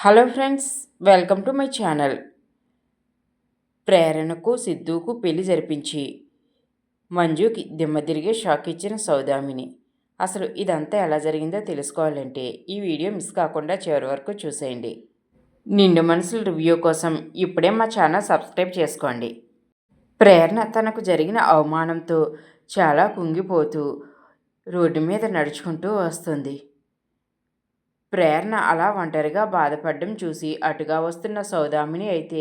Hello friends, welcome to my channel. ప్రేరణకు సిద్ధుకు పెళ్లి జరిపించి మంజుకి దిమ్మ తిరిగే షాక్ ఇచ్చిన సౌదామిని. అసలు ఇదంతా ఎలా జరిగిందో తెలుసుకోవాలంటే ఈ వీడియో మిస్ కాకుండా చివరి వరకు చూసేయండి. నిండు మనసుల రివ్యూ కోసం ఇప్పుడే మా ఛానల్ సబ్స్క్రైబ్ చేసుకోండి. ప్రేరణ తనకు జరిగిన అవమానంతో చాలా కుంగిపోతూ రోడ్డు మీద నడుచుకుంటూ వస్తుంది. ప్రేరణ అలా ఒంటరిగా బాధపడడం చూసి అటుగా వస్తున్న సౌదామిని అయితే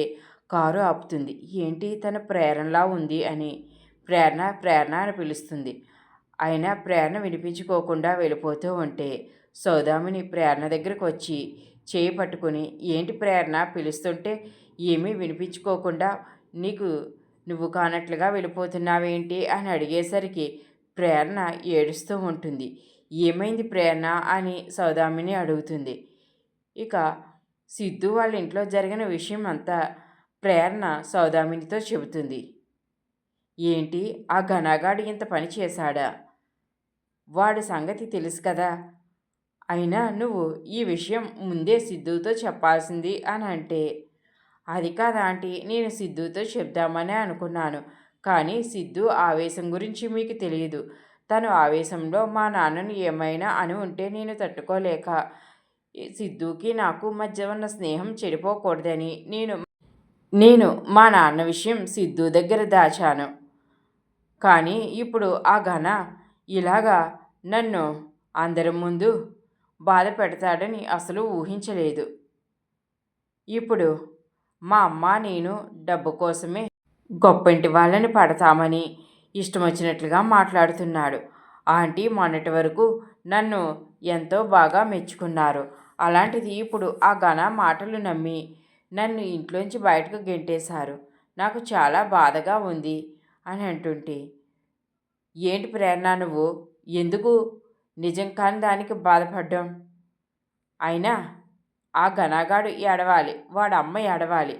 కారు ఆపుతుంది. ఏంటి తన ప్రేరణలా ఉంది అని ప్రేరణ ప్రేరణ అని పిలుస్తుంది. అయినా ప్రేరణ వినిపించుకోకుండా వెళ్ళిపోతూ ఉంటే సౌదామిని ప్రేరణ దగ్గరకు వచ్చి చేయి పట్టుకుని, ఏంటి ప్రేరణ పిలుస్తుంటే ఏమీ వినిపించుకోకుండా నువ్వు కానట్లుగా వెళ్ళిపోతున్నావేంటి అని అడిగేసరికి ప్రేరణ ఏడుస్తూ ఉంటుంది. ఏమైంది ప్రేరణ అని సౌదామిని అడుగుతుంది. ఇక సిద్ధు వాళ్ళ ఇంట్లో జరిగిన విషయం అంతా ప్రేరణ సౌదామినితో చెబుతుంది. ఏంటి ఆ ఘనగాడు ఇంత పని చేశాడా? వాడి సంగతి తెలుసు కదా, అయినా నువ్వు ఈ విషయం ముందే సిద్ధుతో చెప్పాల్సింది అని అంటే, అది కాదా ఆంటీ, నేను సిద్ధుతో చెప్దామనే అనుకున్నాను, కానీ సిద్ధు ఆవేశం గురించి మీకు తెలియదు. తను ఆవేశంలో మా నాన్నను ఏమైనా అని ఉంటే నేను తట్టుకోలేక సిద్ధుకి నాకు మధ్య ఉన్న స్నేహం చెడిపోకూడదని నేను మా నాన్న విషయం సిద్ధు దగ్గర దాచాను. కానీ ఇప్పుడు ఆ ఘన ఇలాగా నన్ను అందరి ముందు బాధ పెడతాడని అసలు ఊహించలేదు. ఇప్పుడు మా అమ్మ నేను డబ్బు కోసమే గొప్పింటి వాళ్ళని పడతామని ఇష్టం వచ్చినట్లుగా మాట్లాడుతున్నాడు. ఆంటీ మొన్నటి వరకు నన్ను ఎంతో బాగా మెచ్చుకున్నారు. అలాంటిది ఇప్పుడు ఆ ఘన మాటలు నమ్మి నన్ను ఇంట్లోంచి బయటకు గెంటేశారు. నాకు చాలా బాధగా ఉంది అని అంటుంటే, ఏంటి ప్రేరణ నువ్వు ఎందుకు నిజం కాని దానికి బాధపడ్డాం? అయినా ఆ ఘనగాడు ఏడవాలి, వాడు అమ్మ ఏడవాలి,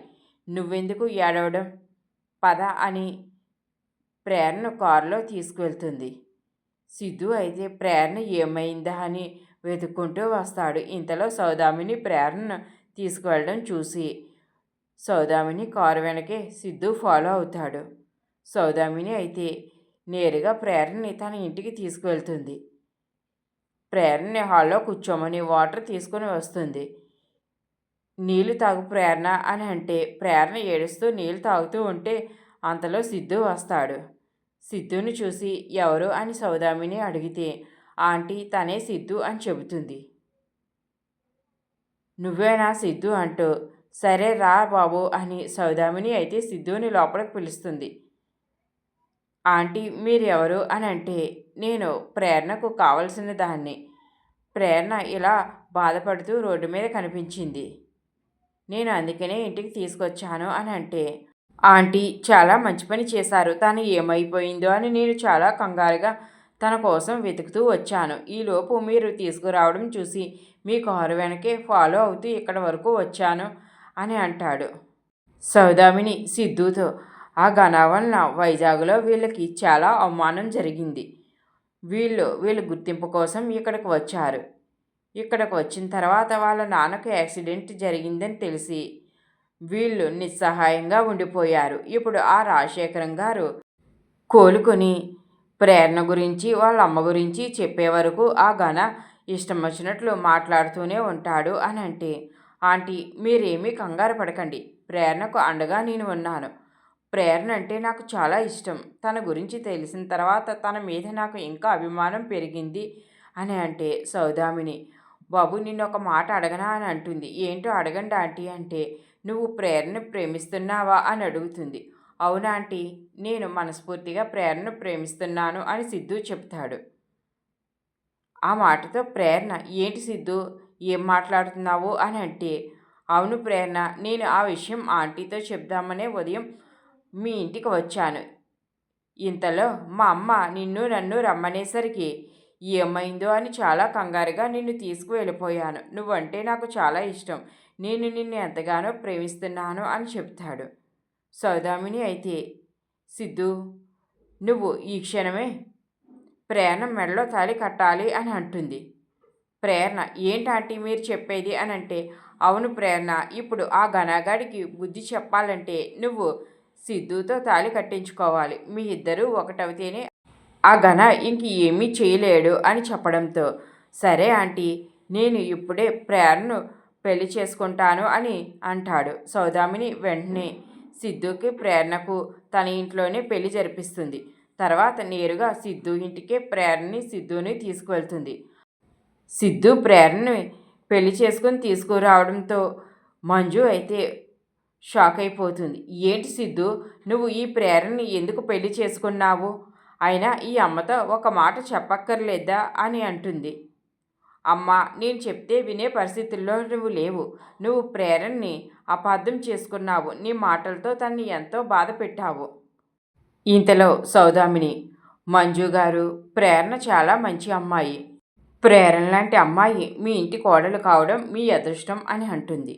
నువ్వెందుకు ఏడవడం? పద అని ప్రేరణను కారులో తీసుకువెళ్తుంది. సిద్ధు అయితే ప్రేరణ ఏమైందా అని వెతుక్కుంటూ వస్తాడు. ఇంతలో సౌదామిని ప్రేరణను తీసుకువెళ్ళడం చూసి సౌదామిని కారు వెనకే సిద్ధు ఫాలో అవుతాడు. సౌదామిని అయితే నేరుగా ప్రేరణని తన ఇంటికి తీసుకువెళ్తుంది. ప్రేరణని హాల్లో కూర్చోమని వాటర్ తీసుకొని వస్తుంది. నీళ్లు తాగు ప్రేరణ అని అంటే ప్రేరణ ఏడుస్తూ నీళ్లు తాగుతూ ఉంటే అంతలో సిద్ధు వస్తాడు. సిద్ధుని చూసి ఎవరు అని సౌదామిని అడిగితే ఆంటీ తనే సిద్ధు అని చెబుతుంది. నువ్వేనా సిద్ధు అంటూ సరే రా బాబు అని సౌదామిని అయితే సిద్ధుని లోపలికి పిలుస్తుంది. ఆంటీ మీరు ఎవరు అని అంటే, నేను ప్రేరణకు కావలసిన దాన్ని. ప్రేరణ ఇలా బాధపడుతూ రోడ్డు మీద కనిపించింది, నేను అందుకనే ఇంటికి తీసుకొచ్చాను అని అంటే, ఆంటీ చాలా మంచి పని చేశారు, తను ఏమైపోయిందో అని నేను చాలా కంగారుగా తన కోసం వెతుకుతూ వచ్చాను. ఈలోపు మీరు తీసుకురావడం చూసి మీ కారు వెనకే ఫాలో అవుతూ ఇక్కడ వరకు వచ్చాను అని అంటాడు. సౌదామిని సిద్ధుతో, ఆ ఘన వలన వైజాగ్లో వీళ్ళకి చాలా అవమానం జరిగింది. వీళ్ళు గుర్తింపు కోసం ఇక్కడికి వచ్చారు. ఇక్కడికి వచ్చిన తర్వాత వాళ్ళ నాన్నకు యాక్సిడెంట్ జరిగిందని తెలిసి వీళ్ళు నిస్సహాయంగా ఉండిపోయారు. ఇప్పుడు ఆ రాజశేఖరం గారు కోలుకొని ప్రేరణ గురించి వాళ్ళ అమ్మ గురించి చెప్పే వరకు ఆ ఘన ఇష్టం వచ్చినట్లు మాట్లాడుతూనే ఉంటాడు అని అంటే, ఆంటీ మీరేమీ కంగారు పడకండి, ప్రేరణకు అండగా నేను ఉన్నాను. ప్రేరణ అంటే నాకు చాలా ఇష్టం. తన గురించి తెలిసిన తర్వాత తన మీద నాకు ఇంకా అభిమానం పెరిగింది అని అంటే సౌదామిని, బాబు నిన్ను ఒక మాట అడగనా అని అంటుంది. ఏంటో అడగండి ఆంటీ అంటే, నువ్వు ప్రేరణను ప్రేమిస్తున్నావా అని అడుగుతుంది. అవునా ఆంటీ, నేను మనస్ఫూర్తిగా ప్రేరణను ప్రేమిస్తున్నాను అని సిద్ధు చెప్తాడు. ఆ మాటతో ప్రేరణ, ఏంటి సిద్ధు ఏం మాట్లాడుతున్నావు అని అంటే, అవును ప్రేరణ, నేను ఆ విషయం ఆంటీతో చెప్దామనే ఉదయం మీ ఇంటికి వచ్చాను. ఇంతలో మా అమ్మ నన్ను రమ్మనేసరికి ఏమైందో అని చాలా కంగారుగా నిన్ను తీసుకువెళ్ళిపోయాను. నువ్వంటే నాకు చాలా ఇష్టం, నేను నిన్ను ఎంతగానో ప్రేమిస్తున్నాను అని చెప్తాడు. సౌదామిని అయితే, సిద్ధు నువ్వు ఈ క్షణమే ప్రేరణ మెడలో తాళి కట్టాలి అని అంటుంది. ప్రేరణ, ఏంటంటే మీరు చెప్పేది అని అంటే, అవును ప్రేరణ, ఇప్పుడు ఆ ఘనాగాడికి బుద్ధి చెప్పాలంటే నువ్వు సిద్ధుతో తాళి కట్టించుకోవాలి. మీ ఇద్దరూ ఒకటవుతేనే ఆ ఘన ఇంక ఏమీ చేయలేడు అని చెప్పడంతో, సరే ఆంటీ, నేను ఇప్పుడే ప్రేరణను పెళ్లి చేసుకుంటాను అని అంటాడు. సౌదామిని వెంటనే సిద్ధుకి ప్రేరణకు తన ఇంట్లోనే పెళ్లి జరిపిస్తుంది. తర్వాత నేరుగా సిద్ధు ఇంటికే ప్రేరణని సిద్ధుని తీసుకువెళ్తుంది. సిద్ధు ప్రేరణని పెళ్లి చేసుకుని తీసుకురావడంతో మంజు అయితే షాక్ అయిపోతుంది. ఏంటి సిద్ధు, నువ్వు ఈ ప్రేరణని ఎందుకు పెళ్లి చేసుకున్నావు? అయినా ఈ అమ్మతో ఒక మాట చెప్పక్కర్లేదా అని అంటుంది. అమ్మ, నేను చెప్తే వినే పరిస్థితుల్లో నువ్వు లేవు. నువ్వు ప్రేరణని అపార్థం చేసుకున్నావు. నీ మాటలతో తన్ని ఎంతో బాధ పెట్టావు. ఇంతలో సౌదామిని, మంజు గారు, ప్రేరణ చాలా మంచి అమ్మాయి. ప్రేరణ లాంటి అమ్మాయి మీ ఇంటి కోడలు కావడం మీ అదృష్టం అని అంటుంది.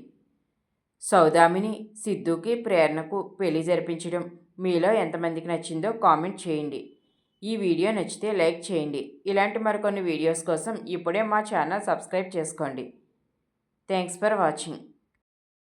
సౌదామిని సిద్ధుకి ప్రేరణకు పెళ్లి జరిపించడం మీలో ఎంతమందికి నచ్చిందో కామెంట్ చేయండి. ఈ వీడియో నచ్చితే లైక్ చేయండి. ఇలాంటి మరికొన్ని వీడియోస్ కోసం ఇప్పుడే మా ఛానల్ సబ్స్క్రైబ్ చేసుకోండి. Thanks for watching.